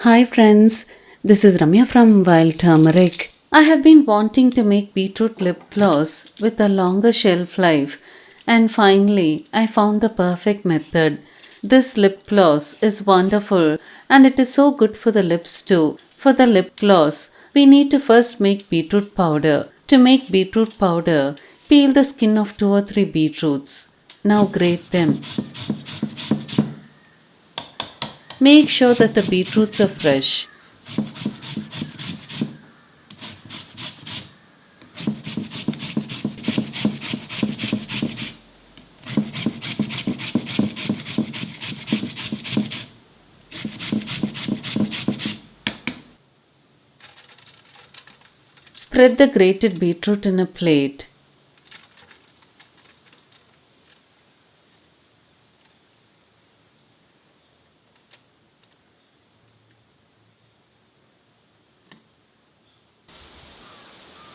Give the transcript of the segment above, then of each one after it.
Hi friends, this is Ramya from Wild Turmeric. I have been wanting to make beetroot lip gloss with a longer shelf life, and finally I found the perfect method. This lip gloss is wonderful and it is so good for the lips too. For the lip gloss, we need to first make beetroot powder. To make beetroot powder, peel the skin of 2 or 3 beetroots. Now grate them. Make sure that the beetroots are fresh. Spread the grated beetroot in a plate.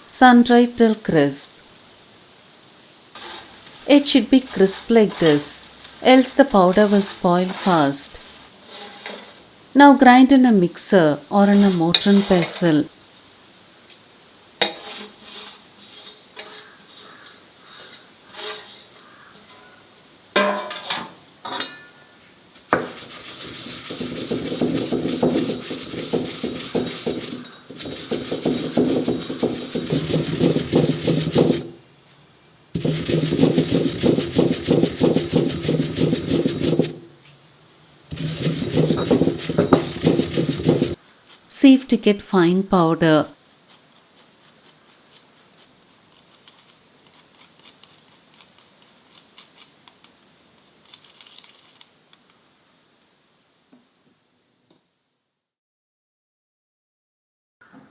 Sun-dry till crisp. It should be crisp like this, else the powder will spoil fast. Now grind in a mixer or in a mortar and pestle. Sieve to get fine powder.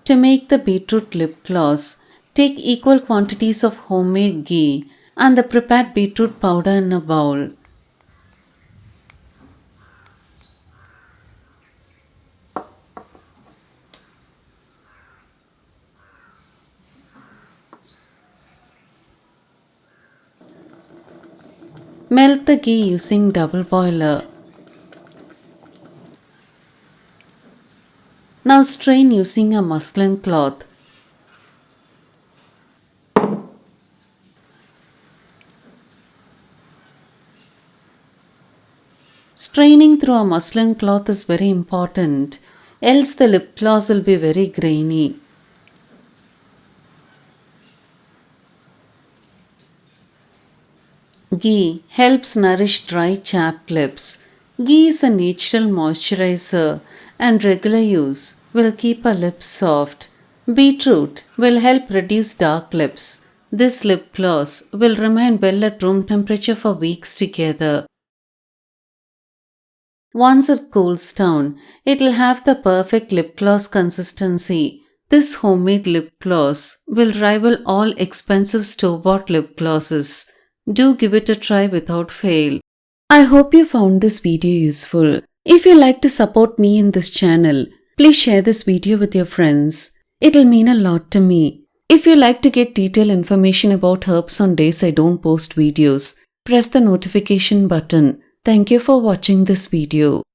To make the beetroot lip gloss, take equal quantities of homemade ghee and the prepared beetroot powder in a bowl. Melt the ghee using double boiler. Now strain using a muslin cloth. Straining through a muslin cloth is very important, else the lip gloss will be very grainy. Ghee helps nourish dry chapped lips. Ghee is a natural moisturizer and regular use will keep our lips soft. Beetroot will help reduce dark lips. This lip gloss will remain well at room temperature for weeks together. Once it cools down, it will have the perfect lip gloss consistency. This homemade lip gloss will rival all expensive store-bought lip glosses. Do give it a try without fail. I hope you found this video useful. If you like to support me in this channel, please share this video with your friends. It'll mean a lot to me. If you like to get detailed information about herbs on days I don't post videos, press the notification button. Thank you for watching this video.